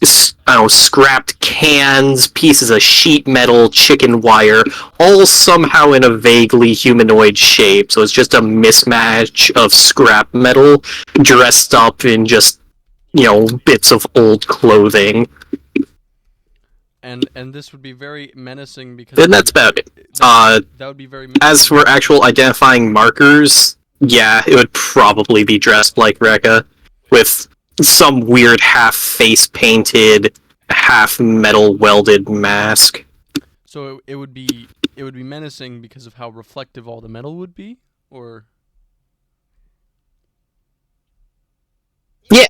scrapped cans, pieces of sheet metal, chicken wire, all somehow in a vaguely humanoid shape. So it's just a mismatch of scrap metal dressed up in just, bits of old clothing. And this would be very menacing because And that's about it. that would be very menacing. As for actual identifying markers, yeah, it would probably be dressed like Rekka, with some weird half face painted, half metal welded mask. So it would be menacing because of how reflective all the metal would be, or Yeah.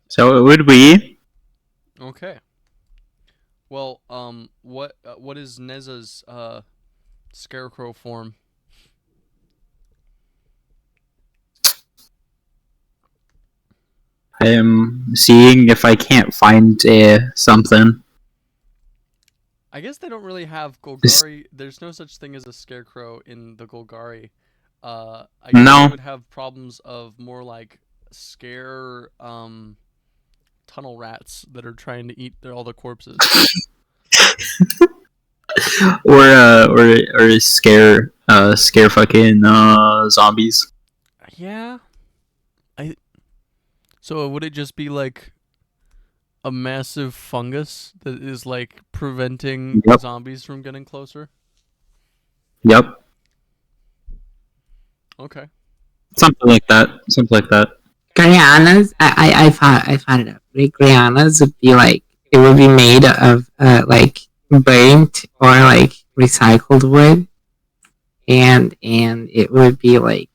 So it would be. okay. Well, what is Neza's scarecrow form? I am seeing if I can't find something. I guess they don't really have Golgari. There's no such thing as a scarecrow in the Golgari. I guess No. they would have problems of more like scare tunnel rats that are trying to eat all the corpses. or scare fucking zombies. Yeah. So would it just be like a massive fungus that is like preventing Yep. zombies from getting closer? Yep. Okay. Something like that. Something like that. Greyannas, I thought it up. Greyannas would be like, it would be made of like burnt or like recycled wood, and it would be like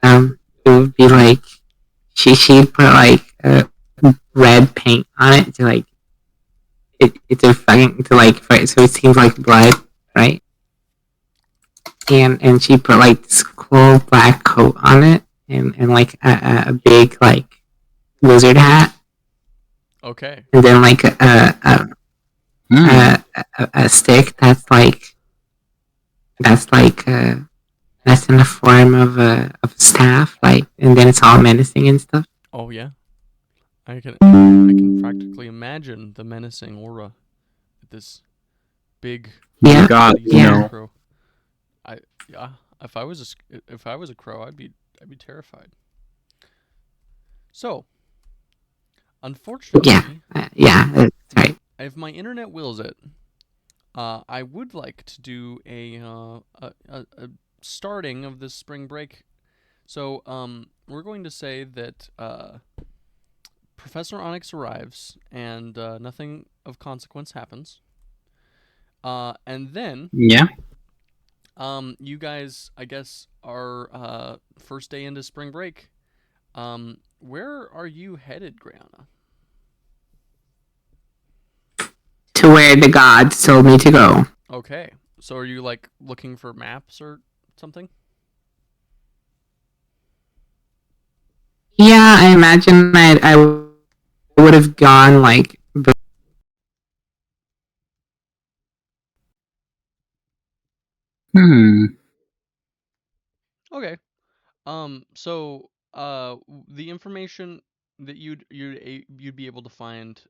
it would be like she'd put like red paint on it to like to fucking to like so it seems like blood, right? And she put like this cool black coat on it, and like a big like wizard hat, Okay. and then like a stick that's like that's in the form of a staff, like, and then it's all menacing and stuff. Oh yeah. I can practically imagine the menacing aura with this big Yeah. God, Yeah. crow. Yeah. If I was a crow, I'd be terrified. So, unfortunately, Yeah, right. if my internet wills it, I would like to do a starting of this spring break. So, we're going to say that Professor Onyx arrives and nothing of consequence happens. And then, Yeah. you guys, I guess, are first day into spring break. Where are you headed, Greyanna? To where the gods told me to go. Okay, so are you like looking for maps or something? Yeah, I imagine I would have gone like. Okay. So the information that you'd be able to find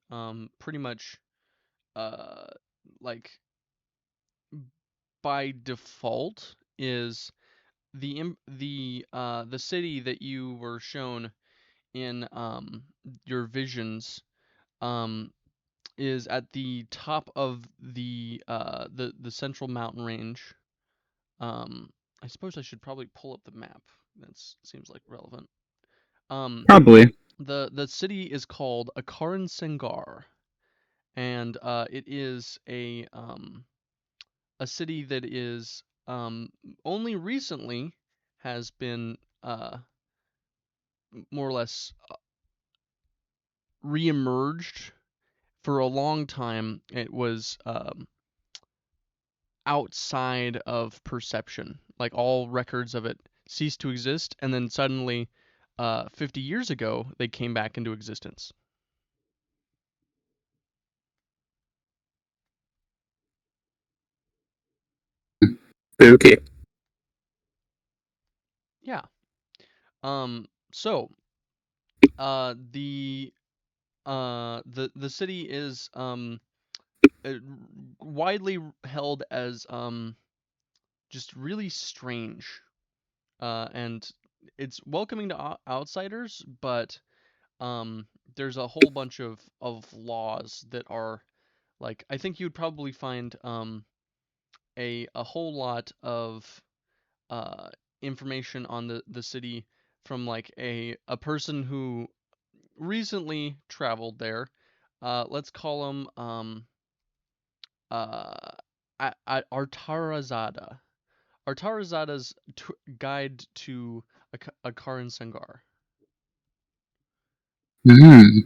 pretty much uh like by default is the city that you were shown in your visions um is at the top of the central mountain range. I suppose I should probably pull up the map. That seems like relevant. Probably. The city is called Akaran Sengar, and it is a city that is only recently has been more or less reemerged. For a long time, it was outside of perception. Like all records of it ceased to exist, and then suddenly, 50 years ago, they came back into existence. Okay. Yeah. So, the the city is widely held as just really strange, and it's welcoming to outsiders, but there's a whole bunch of laws that are like, I think you'd probably find a whole lot of information on the city from like a person who recently traveled there. Let's call him Artarazada. Artarazada's guide to Akaran Sangar.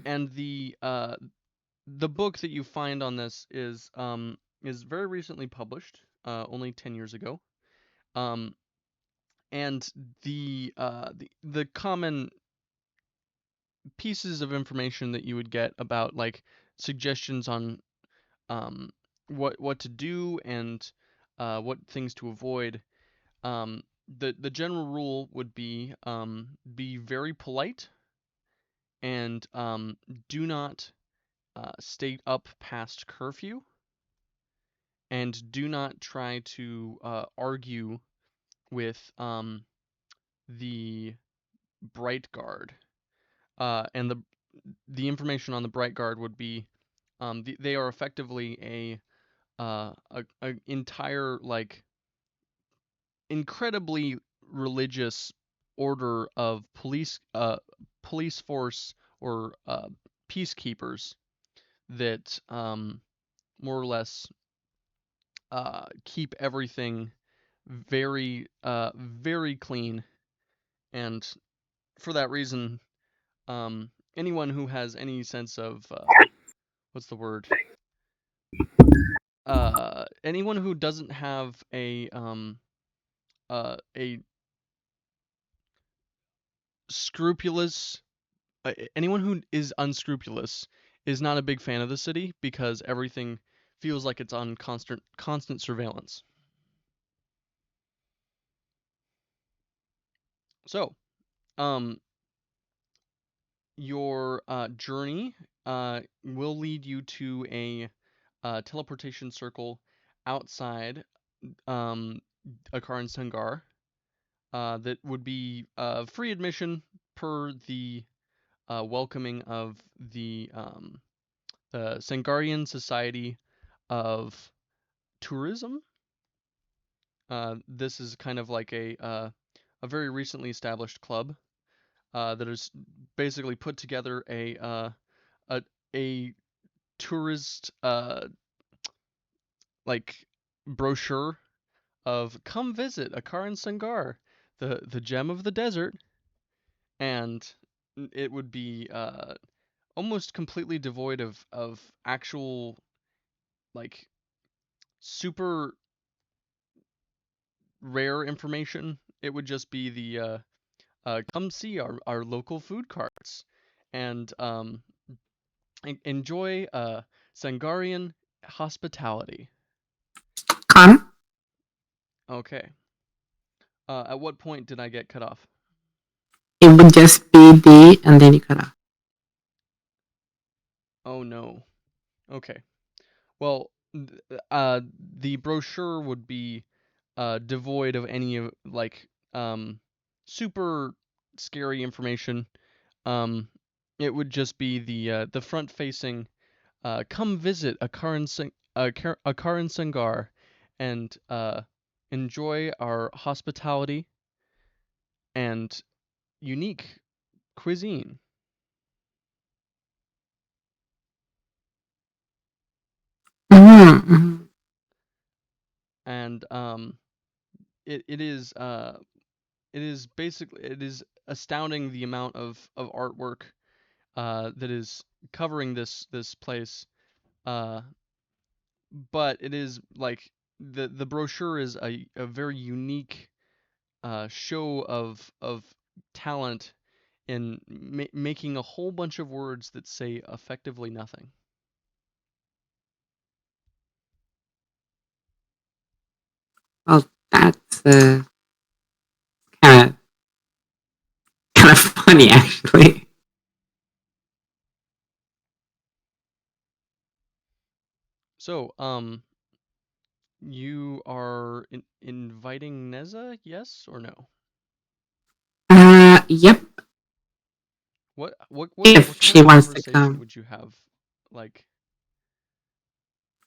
And the book that you find on this is very recently published, only 10 years ago. And the common pieces of information that you would get about like suggestions on what to do and what things to avoid. The general rule would be very polite and do not stay up past curfew, and do not try to argue with the Bright Guard. And the information on the Bright Guard would be they are effectively a entire like incredibly religious order of police force or peacekeepers that more or less keep everything very very clean, and for that reason, anyone who has any sense of what's the word? Anyone who doesn't have a scrupulous, anyone who is unscrupulous is not a big fan of the city, because everything feels like it's on constant surveillance. So, your journey will lead you to a teleportation circle outside Akaran Sangar. That would be free admission per the welcoming of the Sangarian Society of Tourism. This is kind of like a very recently established club that has basically put together a tourist like brochure of come visit Akaran Sangar, the gem of the desert, and it would be almost completely devoid of actual like super rare information. It would just be the come see our local food carts and enjoy Sangarian hospitality. Come. Okay. At what point did I get cut off? It would just be B and then you cut off. Oh no. Okay. Well, the brochure would be devoid of any of like super scary information. It would just be the front facing come visit Akaran Sangar and enjoy our hospitality and unique cuisine. Mm-hmm. And it is basically, it is astounding the amount of artwork that is covering this place. But it is like the brochure is a very unique show of talent in making a whole bunch of words that say effectively nothing. Well, that's kind of funny, actually. So, you are inviting Neza, yes or no? Yep. What If kind she of wants to conversation come. would you have? Like,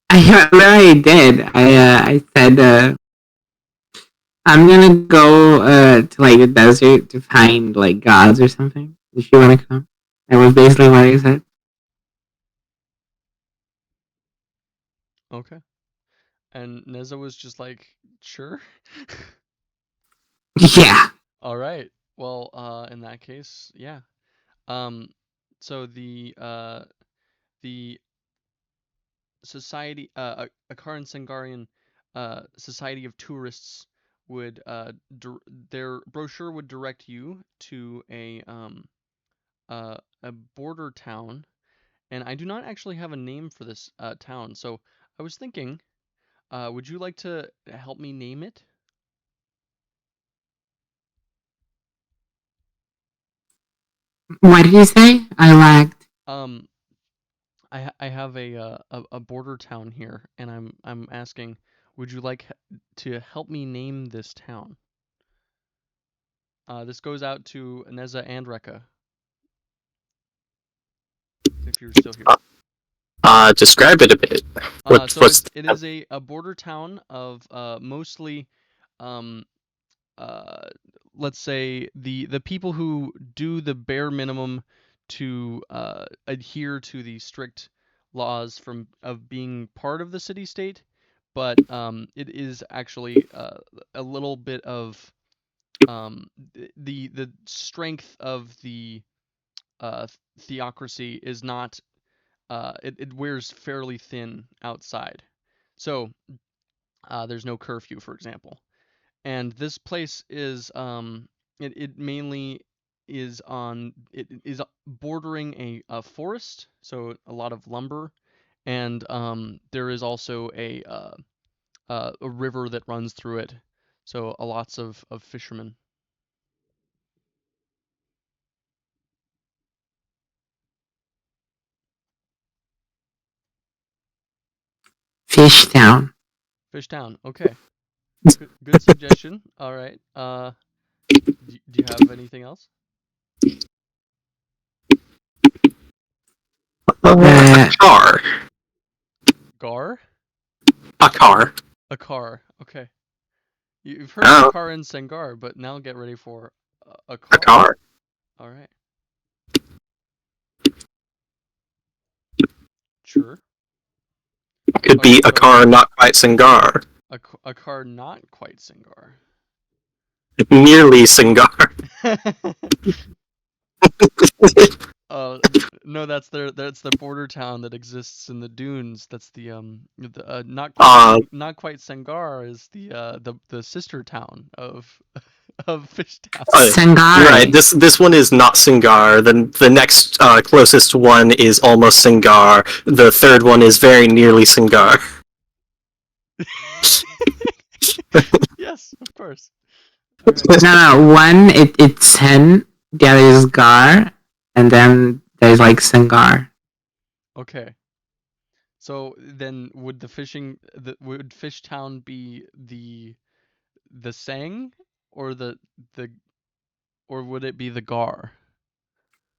I already did. I said, I'm gonna go to like the desert to find like gods or something. If you wanna come, that was basically what I said. okay. And Neza was just like, sure. Yeah. All right. Well, in that case, yeah. So the society, Akaran Sangarian Society of Tourists would their brochure would direct you to a border town, and I do not actually have a name for this town. So I was thinking, would you like to help me name it? What did you say? I lagged. Um, I have a border town here, and I'm asking, would you like to help me name this town? This goes out to Neza and Rekka, if you're still here. Describe it a bit. So What's it is a border town of mostly um let's say the people who do the bare minimum to adhere to the strict laws of being part of the city state, but it is actually a little bit of the strength of the uh, theocracy is not it wears fairly thin outside. So there's no curfew, for example. And this place is it mainly it is bordering a forest, so a lot of lumber, and there is also a river that runs through it, so lots of fishermen. Fish Town. Fishtown, okay. Good suggestion. All right. Do you have anything else? a car? Gar? A car. A car. Okay. You've heard Oh, Akar and Sengar, but now get ready for a a car. car. All right. Sure. Could be a car not quite Singar. A car not quite Sengar. Nearly Singar. No, that's the border town that exists in the dunes. That's the Uh, not quite Sengar is the sister town of of Fishtown. right. Sangare. This one is not Singar. The next closest one is almost Singar. The third one is very nearly Singar. Yes, of course. All right. No. One it's Sen. The other is Gar, and then there's like Sangar. Okay. So then would would Fishtown be the Sang or the or would it be the Gar?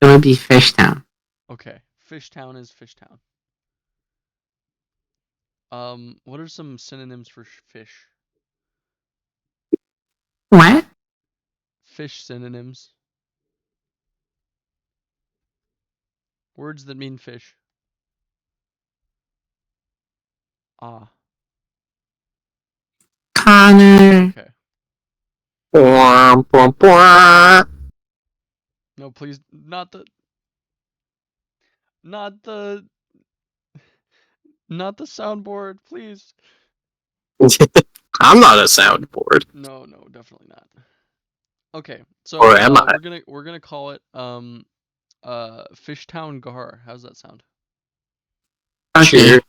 It would be Fish Town. Okay. Fishtown is Fishtown. What are some synonyms for fish? What? Fish synonyms. Words that mean fish. Ah. Connor. Okay. Bwah, bwah, bwah. No, please, not the not the soundboard, please. I'm not a soundboard, No, definitely not. Okay, so or am I? we're gonna call it Fishtown Gar. How's that sound? Okay. Sure.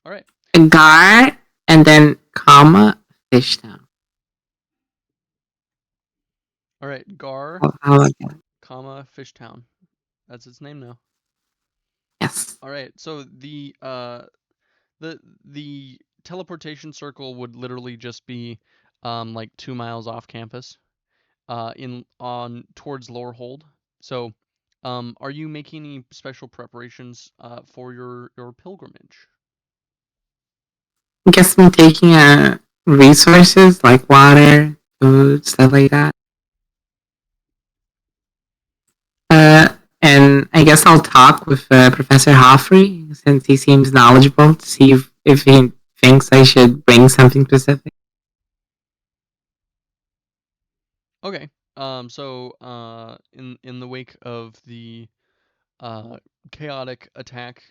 All right. Gar, and then comma Fish Town. All right, Gar, I like that. comma Fishtown. That's its name now. Yes. All right. So The teleportation circle would literally just be like 2 miles off campus, towards Lorehold. So, are you making any special preparations for your pilgrimage? I guess I'm taking resources like water, food, stuff like that. And I guess I'll talk with Professor Hoffrey since he seems knowledgeable to see if he thinks I should bring something specific. Okay. So in the wake of the chaotic attack,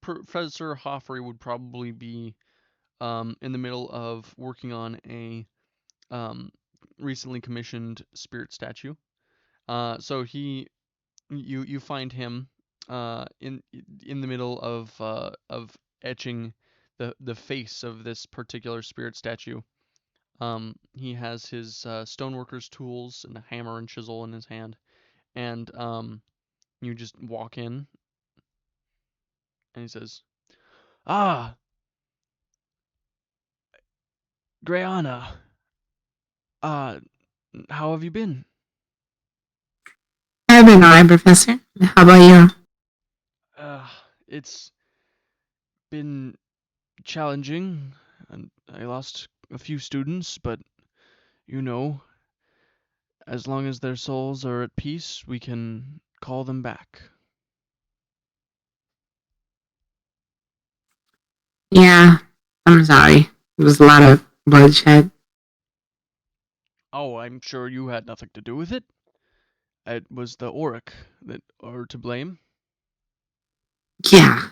Professor Hoffrey would probably be in the middle of working on a recently commissioned spirit statue. So you find him in the middle of etching the face of this particular spirit statue. He has his stoneworker's tools and a hammer and chisel in his hand, and you just walk in, and he says, "Ah, Greyanna, uh, how have you been?" I've been alright, Professor. How about you? It's been challenging, and I lost a few students, but you know, as long as their souls are at peace, we can call them back. Yeah, I'm sorry. There was a lot of bloodshed. Oh, I'm sure you had nothing to do with it. It was the Auric that are to blame. Yeah.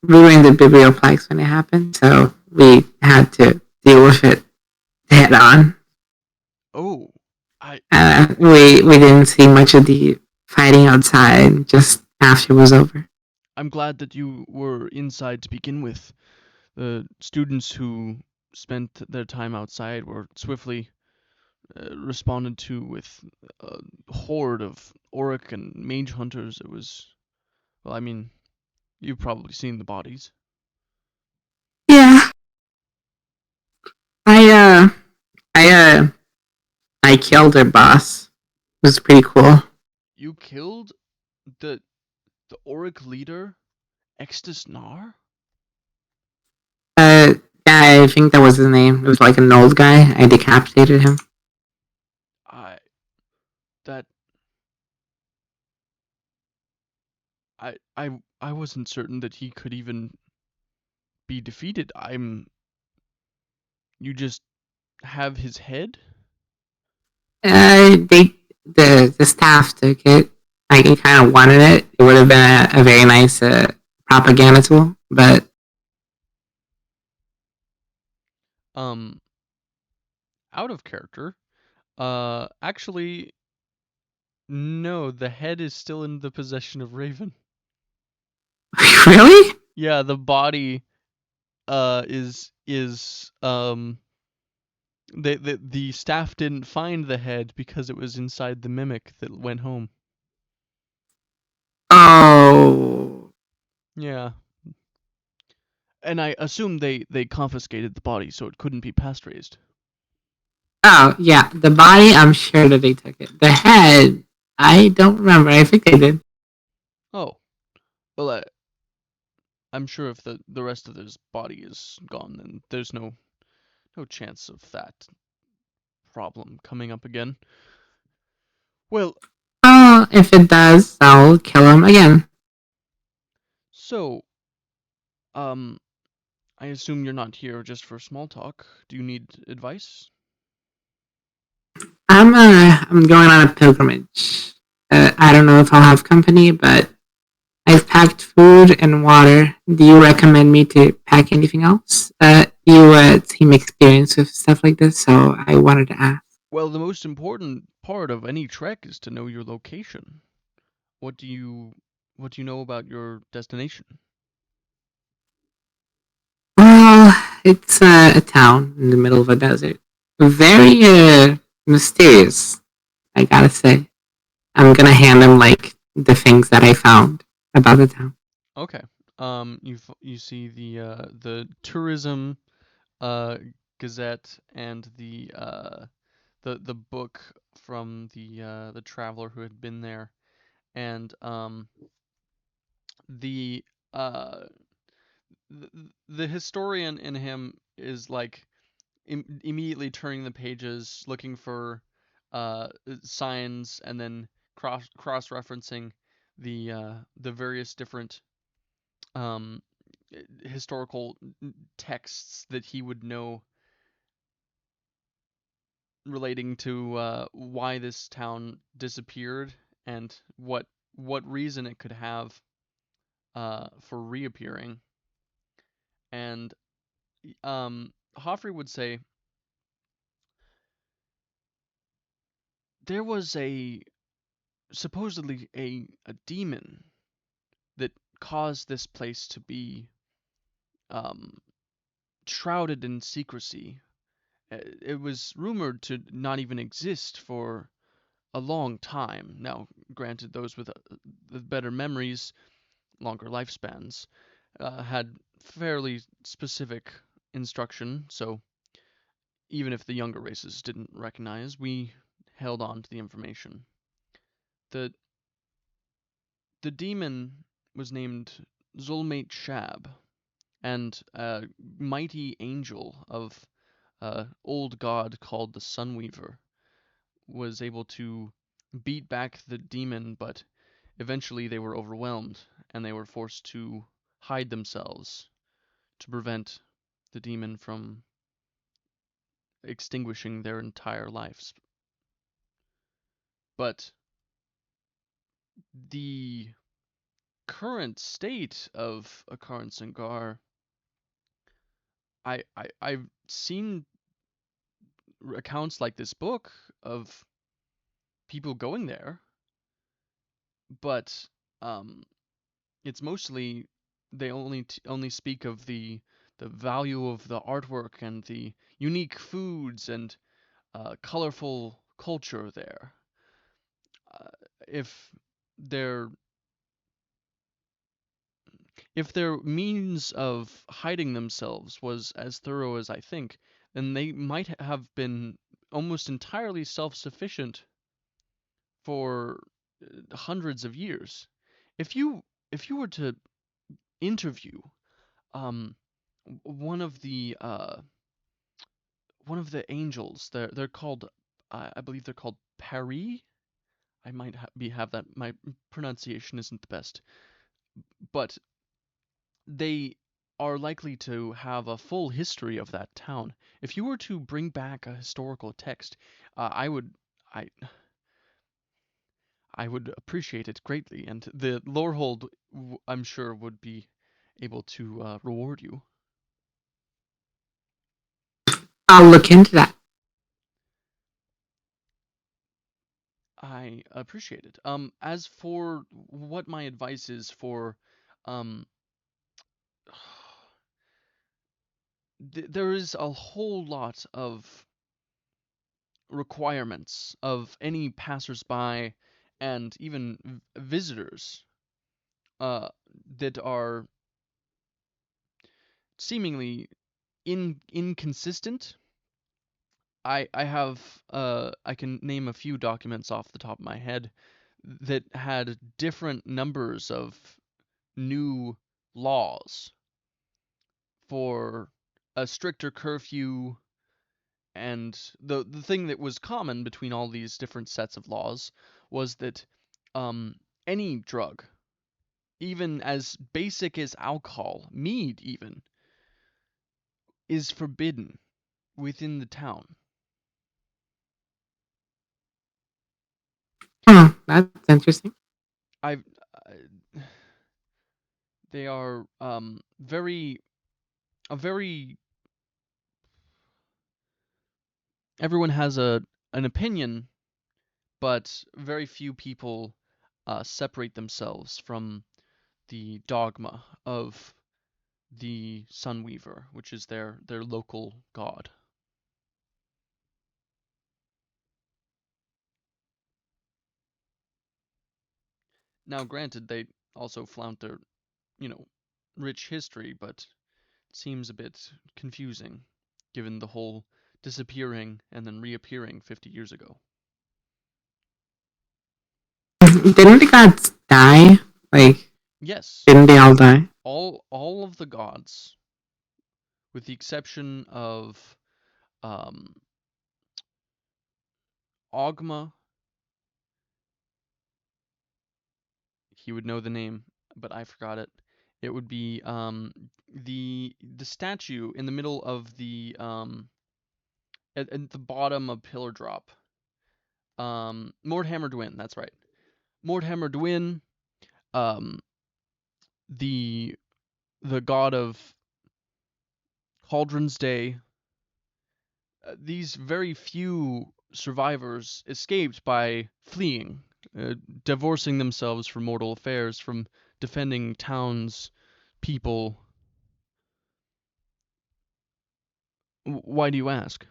Ruined the biblioplex when it happened, so we had to deal with it head on. Oh, We didn't see much of the fighting outside just after it was over. I'm glad that you were inside to begin with. The students who spent their time outside were swiftly responded to with a horde of Auric and mage hunters. It was, well, I mean, you've probably seen the bodies. Yeah. I I I killed their boss. It was pretty cool. You killed the Auric leader, Extus Nar? Yeah, I think that was his name. It was like an old guy. I decapitated him. I that I wasn't certain that he could even be defeated. You just have his head? The staff took it. Like, he kind of wanted it. It would have been a very nice propaganda tool, but Out of character. Actually, no, the head is still in the possession of Raven. really? Yeah, the body is the staff didn't find the head because it was inside the mimic that went home. Oh, Yeah. And I assume they confiscated the body so it couldn't be past raised. oh yeah. The body, I'm sure that they took it. The head, I don't remember. I think they did. Oh. Well, I'm sure if the rest of his body is gone, then there's no chance of that problem coming up again. Well, Oh, if it does, I'll kill him again. so, I assume you're not here just for small talk. Do you need advice? I'm going on a pilgrimage. I don't know if I'll have company, but I've packed food and water. Do you recommend me to pack anything else? You seem experienced with stuff like this, so I wanted to ask. Well, the most important part of any trek is to know your location. What do you know about your destination? Well, it's a town in the middle of a desert. Very mysterious, I gotta say. I'm gonna hand him like the things that I found about the town. Okay. You see the tourism gazette and the book from the traveler who had been there, and the uh the historian in him is like immediately turning the pages, looking for signs, and then cross referencing the various different um, historical texts that he would know relating to why this town disappeared and what reason it could have for reappearing. And Hoffrey would say there was supposedly a demon that caused this place to be um, shrouded in secrecy. It was rumored to not even exist for a long time. Now, granted, those with better memories, longer lifespans, had fairly specific instruction, so even if the younger races didn't recognize, we held on to the information. The the demon was named Zulmate Shab, and a mighty angel of old god called the Sunweaver was able to beat back the demon, but eventually they were overwhelmed and they were forced to hide themselves to prevent the demon from extinguishing their entire lives. But the current state of Akaran Sangar, I've seen accounts like this book of people going there, but um, it's mostly they only speak of the value of the artwork and the unique foods and colorful culture there. Uh, if their if their means of hiding themselves was as thorough as I think, then they might have been almost entirely self-sufficient for hundreds of years. If you if you were to interview um one of the angels, they're called I believe they're called Pari. I might have that my pronunciation isn't the best, but they are likely to have a full history of that town. If you were to bring back a historical text, I I would appreciate it greatly, and the Lorehold, I'm sure, would be able to reward you. I'll look into that. I appreciate it. As for what my advice is for, um, there is a whole lot of requirements of any passersby and even visitors uh, that are seemingly inconsistent. I can name a few documents off the top of my head that had different numbers of new laws for a stricter curfew, and the thing that was common between all these different sets of laws was that um, any drug, even as basic as alcohol, mead even, is forbidden within the town. That's interesting. I they are very a very everyone has an opinion, but very few people separate themselves from the dogma of the Sunweaver, which is their local god. Now, granted, they also flaunt their, rich history, but it seems a bit confusing, given the whole disappearing and then reappearing 50 years ago. Didn't the gods die? Like, Yes, didn't they all die? all of the gods, with the exception of Ogma. He would know the name, but I forgot it. It would be the statue in the middle of the at the bottom of Pillar Drop. Mordhammer Dwin, that's right. Mordhammer Dwin, the god of Cauldron's Day. These very few survivors escaped by fleeing, divorcing themselves from mortal affairs, from defending towns, people. Why do you ask?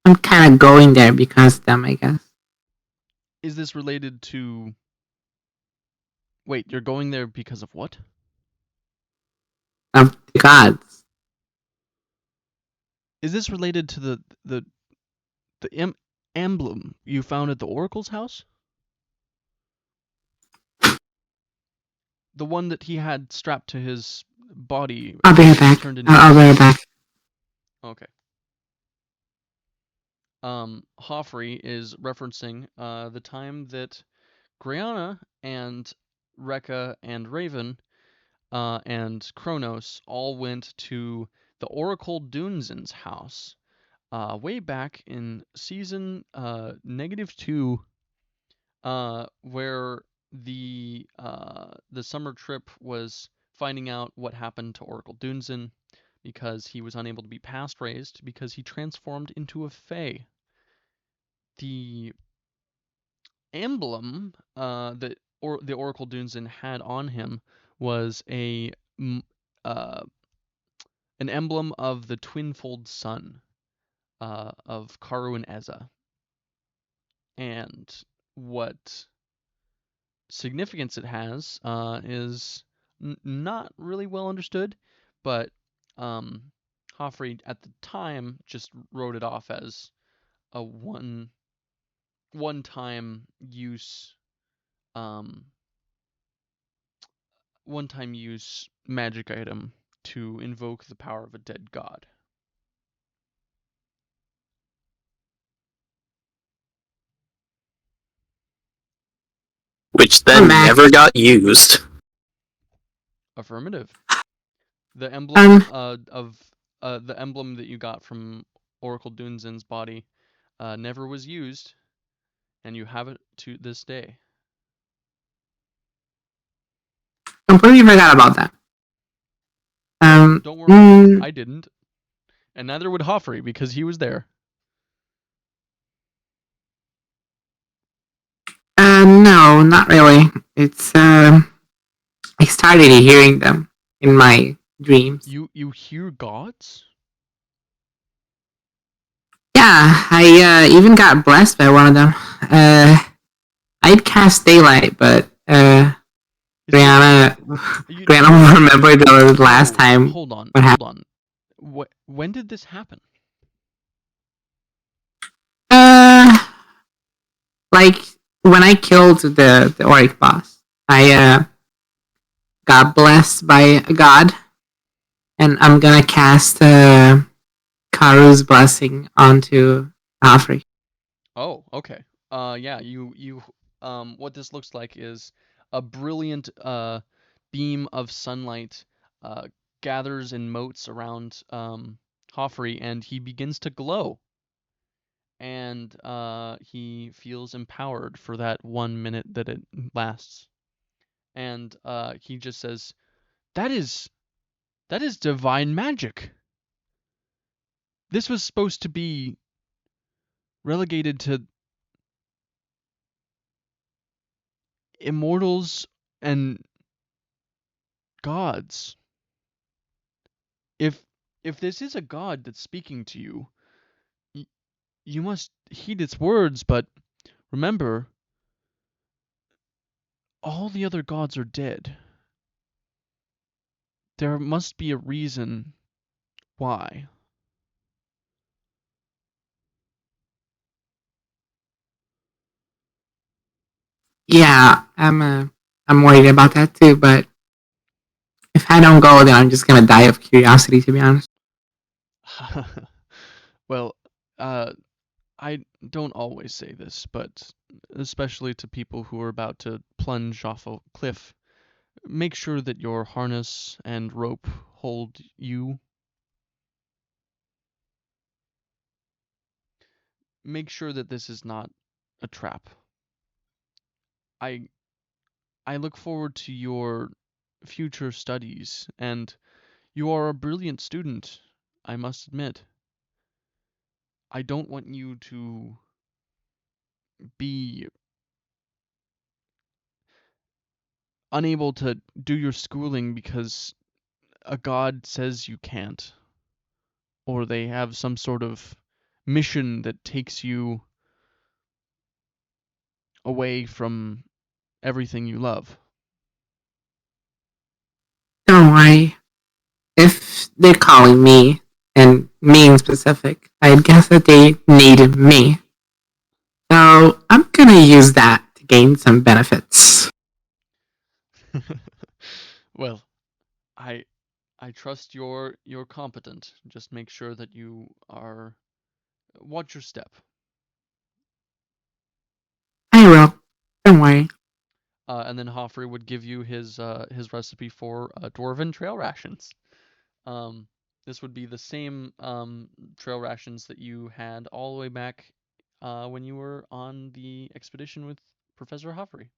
I'm kind of going there because of them, I guess. Is this related to... Wait, you're going there because of what? Of the gods. Is this related to the emblem you found at the Oracle's house? The one that he had strapped to his body. I'll be right back. I'll be right back. Okay. Hoffrey is referencing the time that Greyanna and Rekka and Raven and Kronos all went to the Oracle Dunzin's house way back in season -2, where the summer trip was finding out what happened to Oracle Dunzin, because he was unable to be past raised because he transformed into a fae. The emblem that the Oracle Dunzin had on him was an emblem of the twinfold sun of Karu and Eza. And what significance it has is not really well understood, but Hoffrey at the time just wrote it off as a one-time use magic item to invoke the power of a dead god. Which then never got used. Affirmative. The emblem the emblem that you got from Oracle Dunzin's body never was used, and you have it to this day. Completely forgot about that. Don't worry, I didn't. And neither would Hoffrey, because he was there. No, not really. It's I started hearing them in my dreams. You hear gods? Yeah, I even got blessed by one of them. I'd cast daylight, but Greyanna will remember the last time. Hold on. When did this happen? Like when I killed the Auric boss, I got blessed by a god, and I'm gonna cast Karu's blessing onto Alfred. Oh, okay. Yeah, you what this looks like is a brilliant beam of sunlight gathers in motes around Hoffrey, and he begins to glow. And he feels empowered for that 1 minute that it lasts. And he just says, that is divine magic. This was supposed to be relegated to immortals and gods. If this is a god that's speaking to you, You must heed its words, but remember, all the other gods are dead. There must be a reason why. Yeah, I'm worried about that too. But if I don't go, then I'm just gonna die of curiosity. To be honest. Well, I don't always say this, but especially to people who are about to plunge off a cliff, make sure that your harness and rope hold you. Make sure that this is not a trap. I I look forward to your future studies, and you are a brilliant student, I must admit. I don't want you to be unable to do your schooling because a god says you can't, or they have some sort of mission that takes you away from everything you love. Don't worry. If they're calling me, and me in specific, I guess that they need me. So I'm gonna use that to gain some benefits. Well, I I trust you're competent. Just make sure that you are watch your step. I will. Don't worry. And then Hoffrey would give you his recipe for dwarven trail rations. Um, this would be the same trail rations that you had all the way back when you were on the expedition with Professor Hoffrey.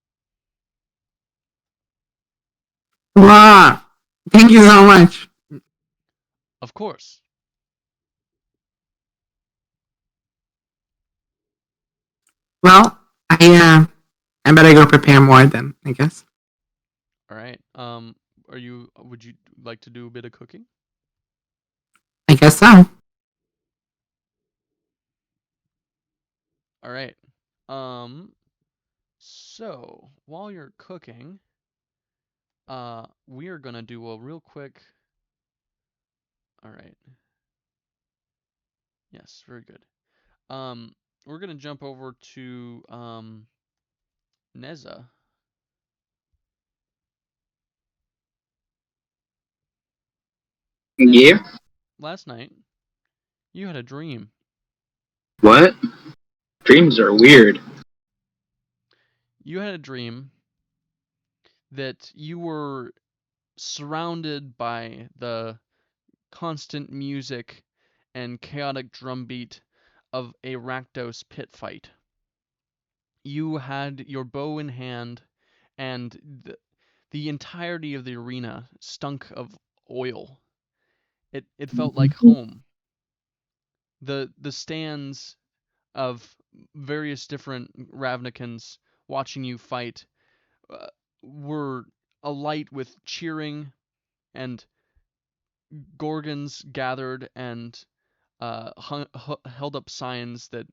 Wow. Thank you so much. Of course. Well, I better go prepare more then, I guess. All right. Would you like to do a bit of cooking? I guess so. All right. So while you're cooking, we are gonna do a real quick. All right. Yes, very good. We're gonna jump over to Neza. Neza, Yeah. last night you had a dream. What? Dreams are weird. You had a dream that you were surrounded by the constant music and chaotic drumbeat of a Rakdos pit fight. You had your bow in hand, and the entirety of the arena stunk of oil. It felt like home. The stands of various different Ravnikans watching you fight uh, were alight with cheering, and Gorgons gathered and held up signs that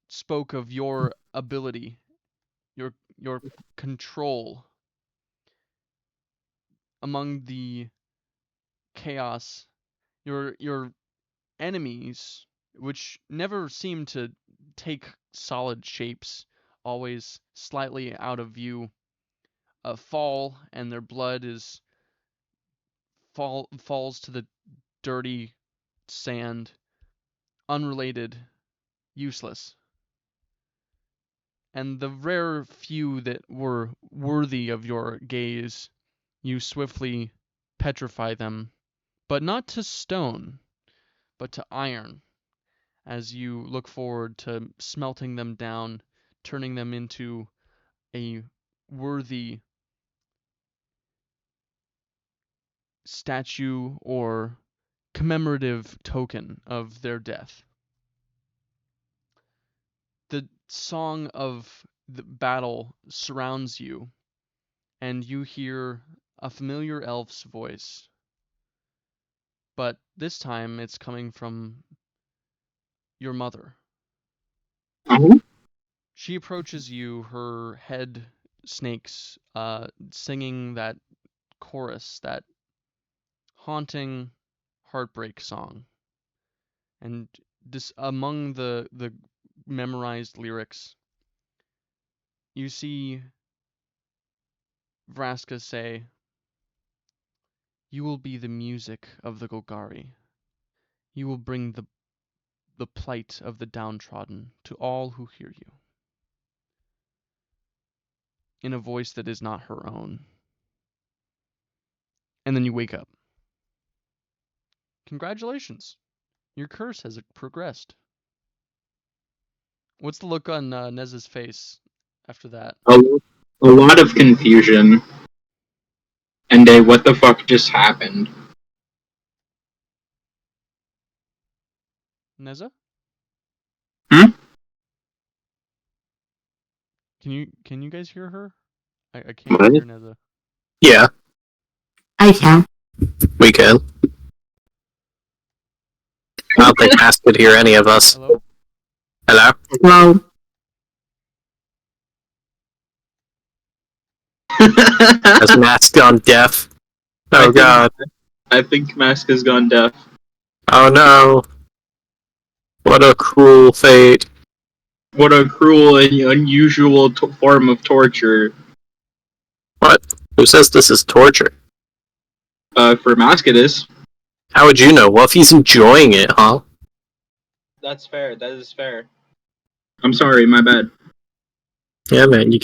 spoke of your ability, your control among the chaos. Your enemies, which never seem to take solid shapes, always slightly out of view, fall, and their blood falls to the dirty sand, unrelated, useless. And the rare few that were worthy of your gaze, you swiftly petrify them, but not to stone, but to iron, as you look forward to smelting them down, turning them into a worthy statue or commemorative token of their death. The song of the battle surrounds you, and you hear a familiar elf's voice, but this time it's coming from your mother. Oh? She approaches you, her head snakes, singing that chorus, that haunting heartbreak song. And this, among the memorized lyrics, you see Vraska say, "You will be the music of the Golgari. You will bring the plight of the downtrodden to all who hear you." In a voice that is not her own. And then you wake up. Congratulations. Your curse has progressed. What's the look on Neza's face after that? A lot of confusion. And a what the fuck just happened? Neza? Hmm? Can you guys hear her? I can't What? hear Neza. Yeah, I can. we can. I don't think Mask could hear any of us. Hello? Hello? Well, Has Mask gone deaf? Oh god. I think Mask has gone deaf. Oh no. What a cruel fate. What a cruel and unusual form of torture. What? Who says this is torture? For Mask it is. How would you know? Well, if he's enjoying it, huh? That's fair, that is fair. I'm sorry, my bad. Yeah, man, you